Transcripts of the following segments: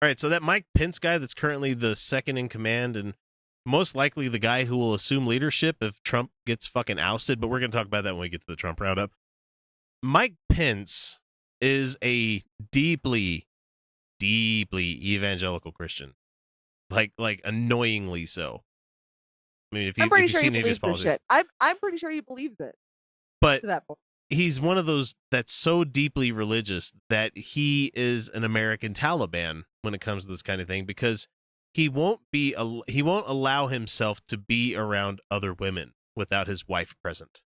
All right, so that Mike Pence guy that's currently the second in command and most likely the guy who will assume leadership if Trump gets fucking ousted, but we're going to talk about that when we get to the Trump roundup. Mike Pence is a deeply, deeply evangelical Christian. Like annoyingly so. I mean, if I'm pretty you've sure he seen any of his believes this policies. shit. I'm pretty sure he believes it But to that point. he's one of those that's so deeply religious that he is an American Taliban when it comes to this kind of thing, because he won't allow himself to be around other women without his wife present.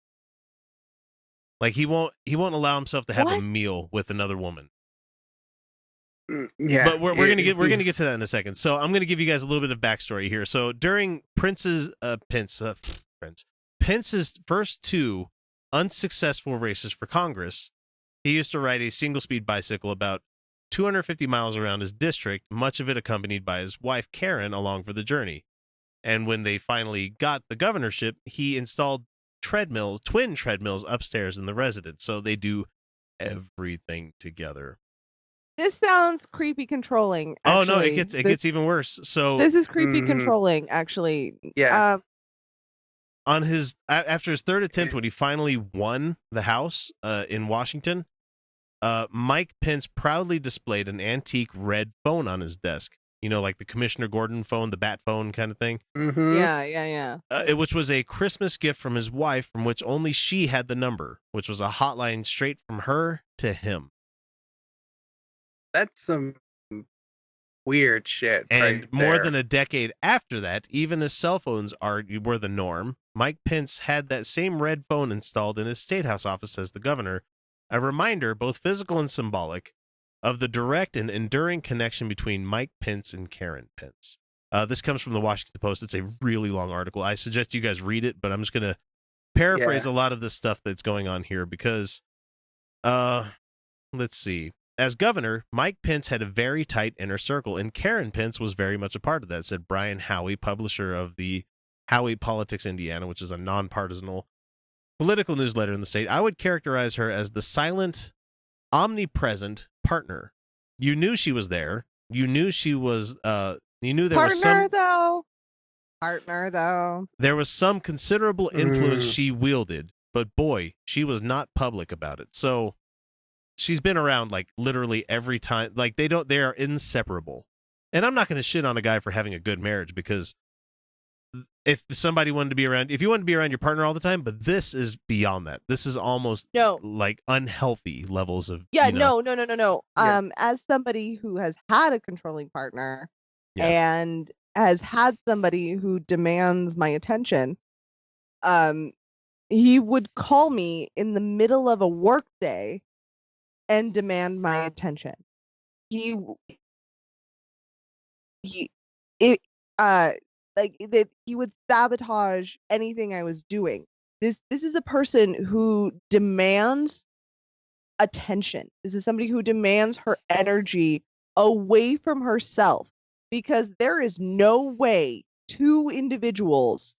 Like he won't allow himself to have a What? meal with another woman. Yeah, But we're gonna get to that in a second. So I'm gonna give you guys a little bit of backstory here. So during Pence's first two unsuccessful races for Congress, he used to ride a single-speed bicycle about 250 miles around his district, much of it accompanied by his wife Karen along for the journey. And when they finally got the governorship, he installed twin treadmills upstairs in the residence, so they do everything together. This sounds creepy controlling. Oh actually. no, it gets even worse. So this is creepy controlling, actually. Yeah. On his after his third attempt, when he finally won the House in Washington, Mike Pence proudly displayed an antique red phone on his desk. You know, like the Commissioner Gordon phone, the bat phone kind of thing. Mm-hmm. Yeah. Which was a Christmas gift from his wife, from which only she had the number, which was a hotline straight from her to him. That's some weird shit. And right more there. than a decade after that, even as cell phones were the norm, Mike Pence had that same red phone installed in his State House office as the governor, a reminder, both physical and symbolic, of the direct and enduring connection between Mike Pence and Karen Pence. This comes from the Washington Post. It's a really long article. I suggest you guys read it, but I'm just going to paraphrase a lot of the stuff that's going on here because, let's see. As governor, Mike Pence had a very tight inner circle, and Karen Pence was very much a part of that, said Brian Howie, publisher of the Howie Politics Indiana, which is a nonpartisan political newsletter in the state. I would characterize her as the silent, omnipresent partner. You knew she was there. You knew she was, you knew there was some... Partner, though. There was some considerable influence she wielded, but boy, she was not public about it. So... she's been around like literally every time. Like they are inseparable. And I'm not going to shit on a guy for having a good marriage, because if somebody wanted to be around, if you want to be around your partner all the time, but this is beyond that. This is almost like unhealthy levels of, no. As somebody who has had a controlling partner and has had somebody who demands my attention, he would call me in the middle of a work day and demand my attention. He would sabotage anything I was doing. This is a person who demands attention. This is somebody who demands her energy away from herself, because there is no way two individuals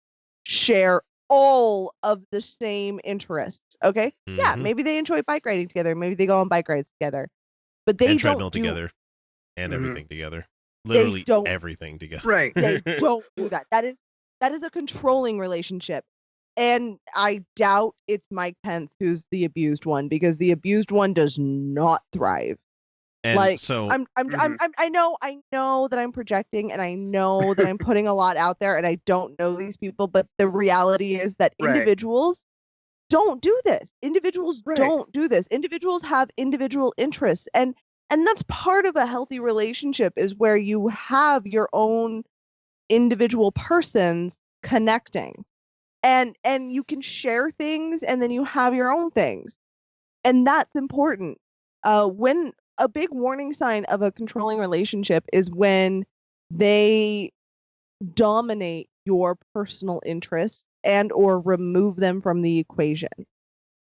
share all of the same interests. Okay. Mm-hmm. Yeah, maybe they enjoy bike riding together, maybe they go on bike rides together, but they treadmill together and everything together, literally everything together. Right. They don't do that. That is a controlling relationship, and I doubt it's Mike Pence who's the abused one, because the abused one does not thrive. And like, so I know that I'm projecting, and I know that I'm putting a lot out there, and I don't know these people, but the reality is that individuals don't do this. Individuals don't do this. Individuals have individual interests, and that's part of a healthy relationship, is where you have your own individual persons connecting, and you can share things, and then you have your own things, and that's important. When a big warning sign of a controlling relationship is when they dominate your personal interests and or remove them from the equation.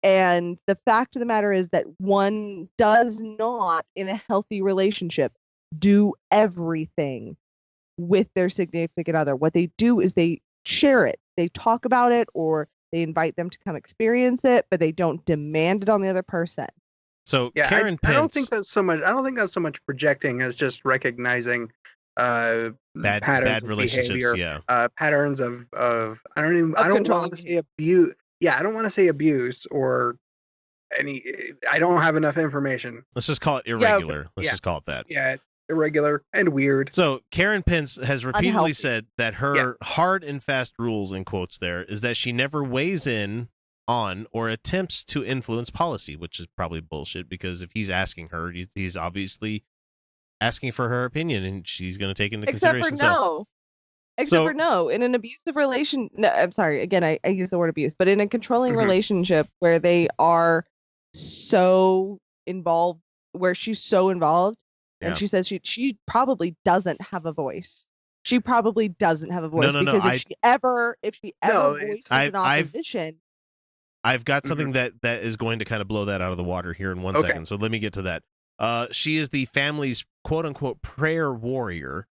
And the fact of the matter is that one does not, in a healthy relationship, do everything with their significant other. What they do is they share it. They talk about it, or they invite them to come experience it, but they don't demand it on the other person. So Yeah, Karen Pence, I don't think that's so much. I don't think that's so much projecting as just recognizing patterns bad of relationships. behavior, Yeah. patterns of I don't even Of I don't want controlling to say abuse. Yeah, I don't want to say abuse or any. I don't have enough information. Let's just call it Yeah, irregular. Let's yeah. just call it that. Yeah, it's irregular and weird. So Karen Pence has repeatedly Unhealthy. said that her hard and fast rules, in quotes there, is that she never weighs in on or attempts to influence policy, which is probably bullshit because if he's asking her, he's obviously asking for her opinion and she's going to take into Except for consideration. no. Except for no. In an abusive relation, no, I'm sorry. Again, I use the word abuse, but in a controlling relationship where they are so involved, where she's so involved, and she says she probably doesn't have a voice. She probably doesn't have a voice because if she ever voices an opposition. I've got something that is going to kind of blow that out of the water here in 1 second. So let me get to that. She is the family's quote unquote prayer warrior,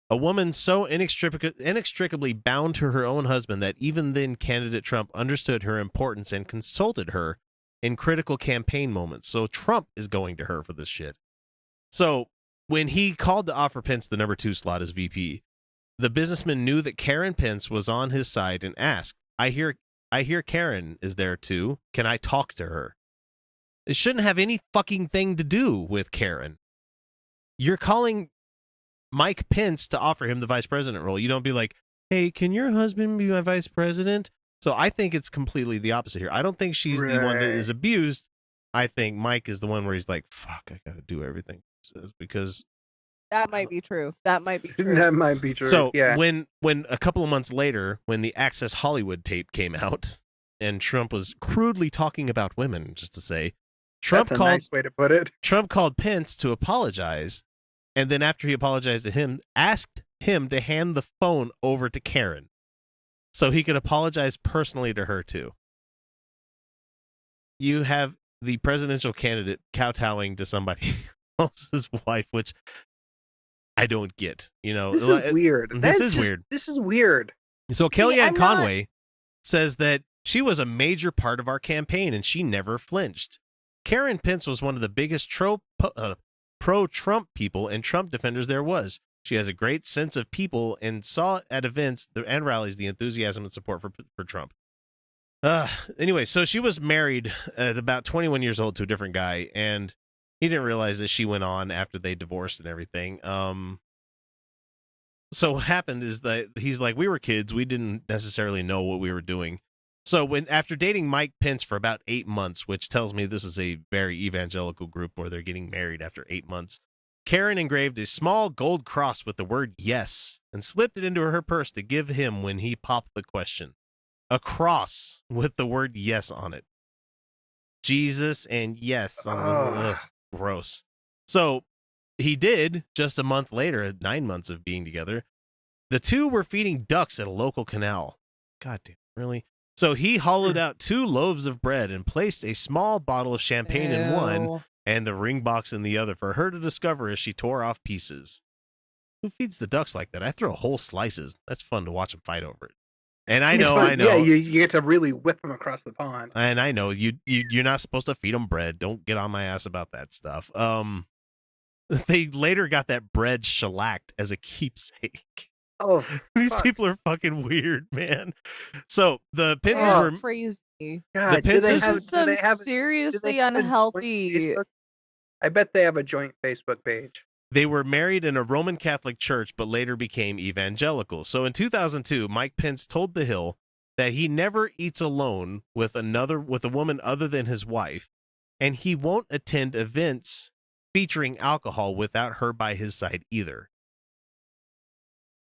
a woman so inextricably bound to her own husband that even then candidate Trump understood her importance and consulted her in critical campaign moments. So Trump is going to her for this shit. So when he called to offer Pence the number 2 slot as VP, the businessman knew that Karen Pence was on his side and asked, I hear Karen is there too. Can I talk to her? It shouldn't have any fucking thing to do with Karen. You're calling Mike Pence to offer him the vice president role. You don't be like, hey, can your husband be my vice president? So I think it's completely the opposite here. I don't think she's the one that is abused. I think Mike is the one where he's like, fuck, I got to do everything because that might be true. That might be true. That might be true. So when a couple of months later, when the Access Hollywood tape came out and Trump was crudely talking about women, just to say, That's a nice way to put it. Trump called Pence to apologize. And then after he apologized to him, asked him to hand the phone over to Karen so he could apologize personally to her too. You have the presidential candidate kowtowing to somebody else's wife, which I don't get. You know, this is weird. This is weird. This is weird. So Kellyanne Conway says that she was a major part of our campaign and she never flinched. Karen Pence was one of the biggest pro-Trump people and Trump defenders there was. She has a great sense of people and saw at events and rallies the enthusiasm and support for Trump. Anyway, so she was married at about 21 years old to a different guy, and he didn't realize that she went on after they divorced and everything. So what happened is that he's like, we were kids. We didn't necessarily know what we were doing. So after dating Mike Pence for about 8 months, which tells me this is a very evangelical group where they're getting married after 8 months, Karen engraved a small gold cross with the word yes and slipped it into her purse to give him when he popped the question. A cross with the word yes on it. Jesus and yes. Gross. So he did just a month later, 9 months of being together. The two were feeding ducks at a local canal. God damn, really? So he hollowed out 2 loaves of bread and placed a small bottle of champagne in one and the ring box in the other for her to discover as she tore off pieces. Who feeds the ducks like that? I throw whole slices. That's fun to watch them fight over it. And I know. Yeah, you get to really whip them across the pond. And I know you're not supposed to feed them bread. Don't get on my ass about that stuff. They later got that bread shellacked as a keepsake. Oh, these people are fucking weird, man. So the Pences were crazy. God, this is some seriously unhealthy. I bet they have a joint Facebook page. They were married in a Roman Catholic church, but later became evangelical. So in 2002, Mike Pence told The Hill that he never eats alone with a woman other than his wife, and he won't attend events featuring alcohol without her by his side either.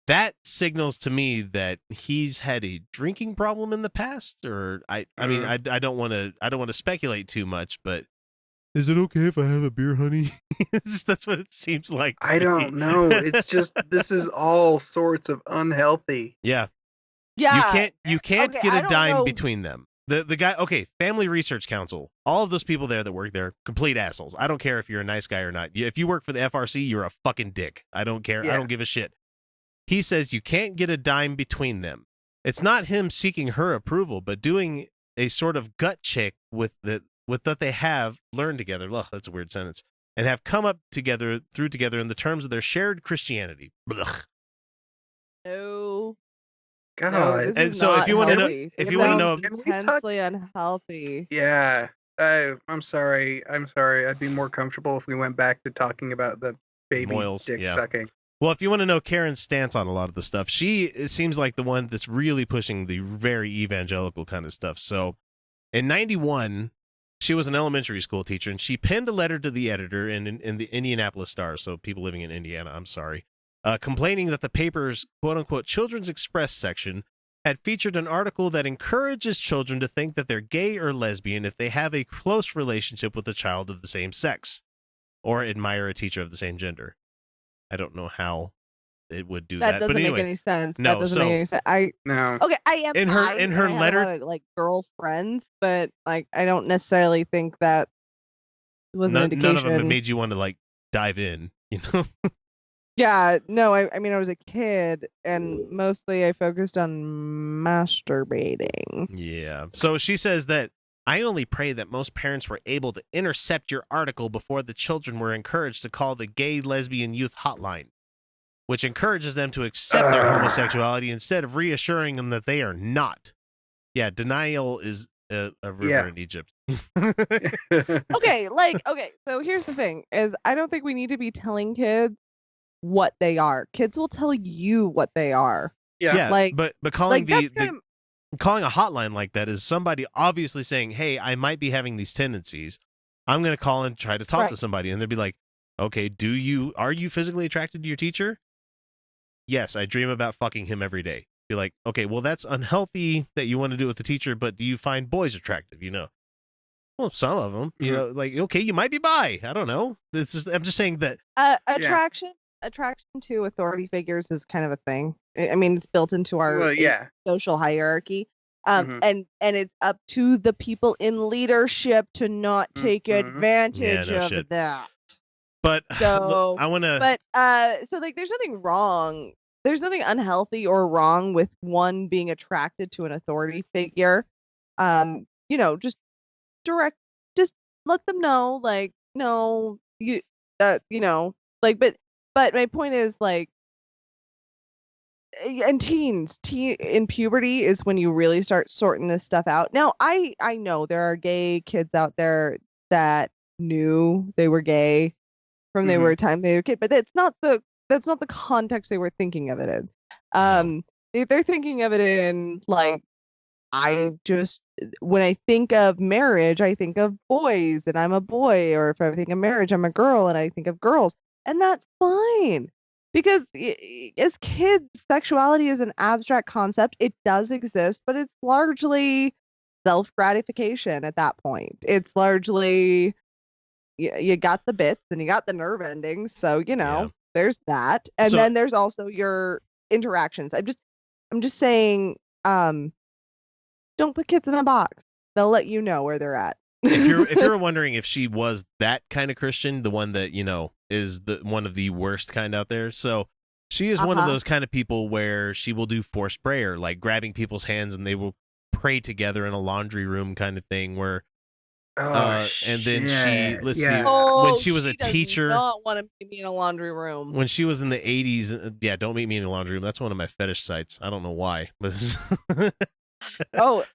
That signals to me that he's had a drinking problem in the past, or I don't want to speculate too much, but is it okay if I have a beer, honey? That's what it seems like. I don't know. It's just this is all sorts of unhealthy. Yeah. Yeah. You can't get a dime between them. The guy, Family Research Council, all of those people there that work there, complete assholes. I don't care if you're a nice guy or not. If you work for the FRC, you're a fucking dick. I don't care. Yeah. I don't give a shit. He says you can't get a dime between them. It's not him seeking her approval, but doing a sort of gut check with that they have learned together. Ugh, that's a weird sentence. And have come up together in the terms of their shared Christianity. Ugh. No. God. No, this And is so not if you want to know, healthy. if This you want to know, sounds Can we talk- intensely unhealthy. Yeah. I'm sorry. I'd be more comfortable if we went back to talking about the baby Moils, dick yeah. sucking. well, if you want to know Karen's stance on a lot of the stuff, it seems like the one that's really pushing the very evangelical kind of stuff. So in 91, she was an elementary school teacher, and she penned a letter to the editor in the Indianapolis Star, so people living in Indiana, I'm sorry, complaining that the paper's quote-unquote Children's Express section had featured an article that encourages children to think that they're gay or lesbian if they have a close relationship with a child of the same sex or admire a teacher of the same gender. I don't know how it would do that. That doesn't but anyway, make any sense. no, That doesn't so- make any sense. No. Okay, I am In her- in her and I have letter- a lot of, like, girlfriends, but like I don't necessarily think that was an indication. none of them made you want to like dive in, you know? Yeah, no, I mean I was a kid and mostly I focused on masturbating. Yeah. So she says that I only pray that most parents were able to intercept your article before the children were encouraged to call the Gay Lesbian Youth Hotline, which encourages them to accept their homosexuality instead of reassuring them that they are not. Yeah, denial is a river Yeah. in Egypt. Okay, so here's the thing is I don't think we need to be telling kids what they are. Kids will tell you what they are. Yeah, like- but calling Like that's calling a hotline like that is somebody obviously saying, "Hey, I might be having these tendencies. I'm going to call and try to talk to Right. somebody," and they'd be like, "Okay, are you physically attracted to your teacher?" "Yes, I dream about fucking him every day." Be like, "Okay, well that's unhealthy that you want to do it with the teacher, but do you find boys attractive?" You know, well, some of them. You know, like okay, you might be bi. I don't know. I'm just saying that. attraction to authority figures is kind of a thing. I mean, it's built into our Well, yeah. social hierarchy. Mhm. And it's up to the people in leadership to not take Mhm. advantage Yeah, no of shit. that. But So- I want to. But so like there's nothing wrong. There's nothing unhealthy or wrong with one being attracted to an authority figure. You know, just let them know, like, no, you know, like but my point is like and in puberty is when you really start sorting this stuff out. Now, I know there are gay kids out there that knew they were gay from they Mhm. were a time they were a kid, but that's not the context they were thinking of it in. They're thinking of it in like when I think of marriage, I think of boys and I'm a boy, or if I think of marriage, I'm a girl and I think of girls, and that's fine. Because as kids, sexuality is an abstract concept. It does exist, but it's largely self-gratification at that point. It's largely you got the bits and you got the nerve endings, so there's that. And So- then there's also your interactions. I'm just saying, don't put kids in a box. They'll let you know where they're at. if you're wondering if she was that kind of Christian, the one that is one of the worst kind out there, so she is one of those kind of people where she will do forced prayer, like grabbing people's hands and they will pray together in a laundry room kind of thing. Where and then she shit. Yeah. when she was a teacher, does not want to meet me in a laundry room. when she was in the 80s, yeah, don't meet me in a laundry room. That's one of my fetish sites. I don't know why, but Oh,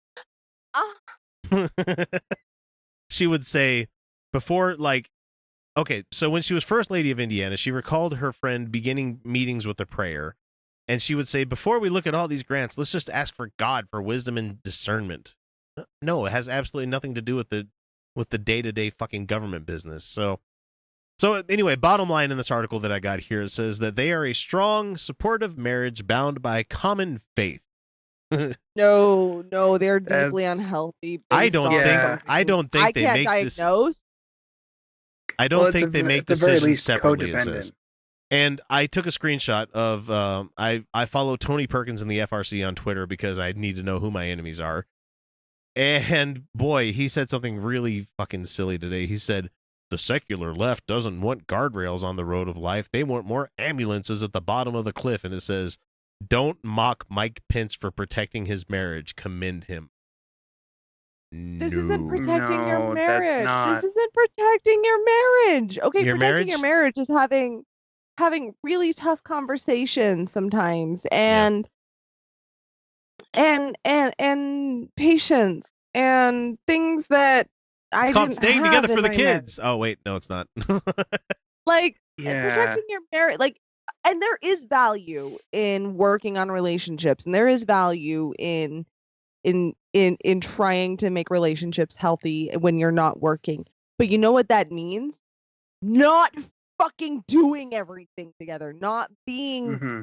she would say before, like, okay, so when she was First Lady of Indiana, she recalled her friend beginning meetings with a prayer, and she would say, before we look at all these grants, let's just ask for God for wisdom and discernment. No, it has absolutely nothing to do with the day-to-day fucking government business. So anyway, bottom line in this article that I got here, it says that they are a strong, supportive marriage bound by common faith. no, they're deeply That's- unhealthy. I based don't on think Yeah. I don't think I they can't make this. diagnose. I don't Well, think they make at the very decisions least separately. It codependent. says. And I took a screenshot of I follow Tony Perkins in the FRC on Twitter because I need to know who my enemies are. And boy, he said something really fucking silly today. He said, the secular left doesn't want guardrails on the road of life. They want more ambulances at the bottom of the cliff. And it says, don't mock Mike Pence for protecting his marriage. Commend him. This isn't protecting No, your that's marriage. not. This isn't protecting your marriage. Okay, Your protecting your marriage? marriage is having really tough conversations sometimes and patience and things that I It's called didn't staying have together in for the my marriage. kids. Oh wait, no, it's not. Like Yeah. protecting your marriage, like, and there is value in working on relationships, and there is value in trying to make relationships healthy when you're not working. But you know what that means? Not fucking doing everything together, not being hmm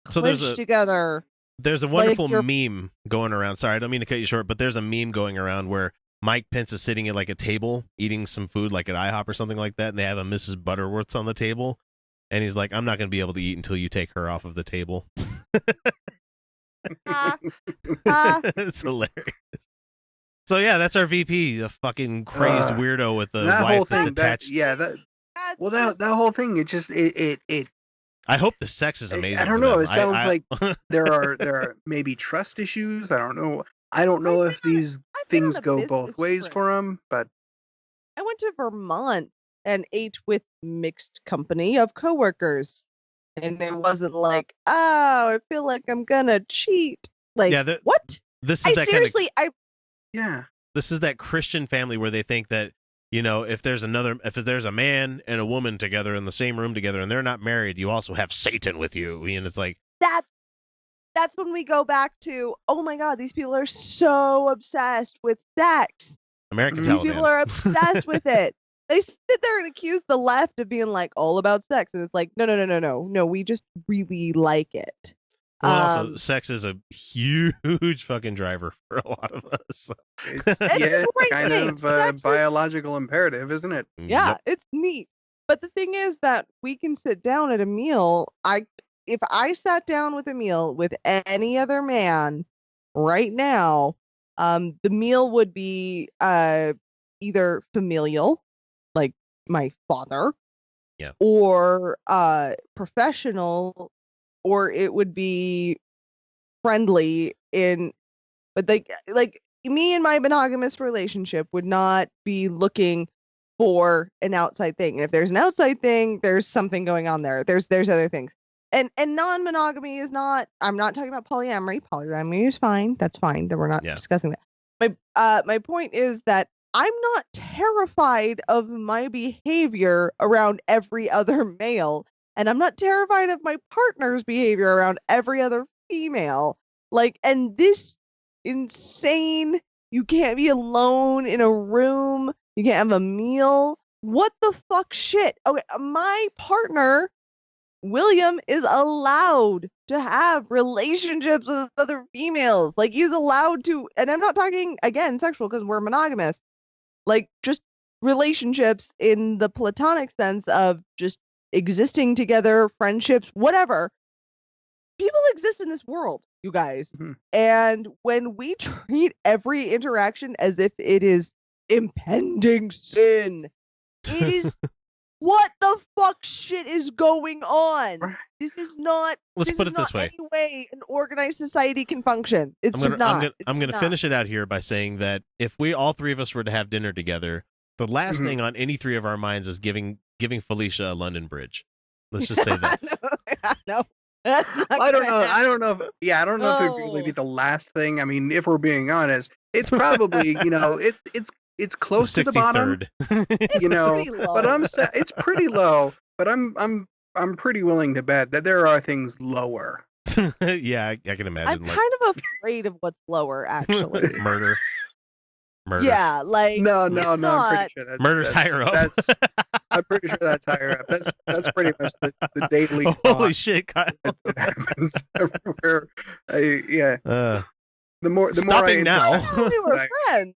So clenched together. there's a Like wonderful you're- meme going around. Sorry, I don't mean to cut you short, but there's a meme going around where Mike Pence is sitting at like a table eating some food like at IHOP or something like that, and they have a Mrs. Butterworth's on the table, and he's like, I'm not going to be able to eat until you take her off of the table. Ah, ah. It's hilarious. So yeah, that's our VP, a fucking crazed weirdo with a that whole wife that's thing, attached. that whole thing, it just it I hope the sex is amazing. I don't for know. them. It sounds like I there are maybe trust issues. I don't know. I don't know if these I've been on things a go business both ways trip. for them, but I went to Vermont and ate with mixed company of coworkers. And it wasn't like, oh, I feel like I'm gonna cheat. Like, Yeah, what? this is I that seriously, yeah. this is that Christian family where they think that, you know, if there's a man and a woman together in the same room together and they're not married, you also have Satan with you. And it's like that's when we go back to, oh my God, these people are so obsessed with sex. American These Taliban. people are obsessed with it. They sit there and accuse the left of being like all about sex, and it's like, no, we just really like it. Well, also, sex is a huge fucking driver for a lot of us. It's kind of a biological imperative, isn't it? Yeah, Yep. it's neat. But the thing is that we can sit down at a meal. If I sat down with a meal with any other man right now, the meal would be either familial, like my father, Yeah, or professional, or it would be friendly but like me and my monogamous relationship would not be looking for an outside thing. And if there's an outside thing, there's something going on there. There's other things. And non-monogamy is not, I'm not talking about polyamory. Polyamory is fine. That's fine. That we're not discussing that. My point is that I'm not terrified of my behavior around every other male, and I'm not terrified of my partner's behavior around every other female. Like, and this insane, you can't be alone in a room, you can't have a meal. What the fuck shit? Okay, my partner, William, is allowed to have relationships with other females. Like, he's allowed to, and I'm not talking, again, sexual, because we're monogamous. Like, just relationships in the platonic sense of just existing together, friendships, whatever. People exist in this world, you guys. Mhm. And when we treat every interaction as if it is impending sin, it is what the fuck shit is going on? This is not. Let's put it this way. Any way an organized society can function. It's just not. I'm gonna finish it out here by saying that if we all three of us were to have dinner together, the last thing on any three of our minds is giving Felicia a London Bridge. Let's just say that. No. I don't know. I don't know if it would really be the last thing. I mean, if we're being honest, it's probably, it's close to the bottom. But it's pretty low. But I'm pretty willing to bet that there are things lower. Yeah, I can imagine. I'm kind of afraid of what's lower, actually. Murder. Yeah, like no. I'm pretty sure murder's higher up. I'm pretty sure that's higher up. That's pretty much the daily. Holy shit, Kyle! It happens everywhere. The more Stopping I now. We were friends.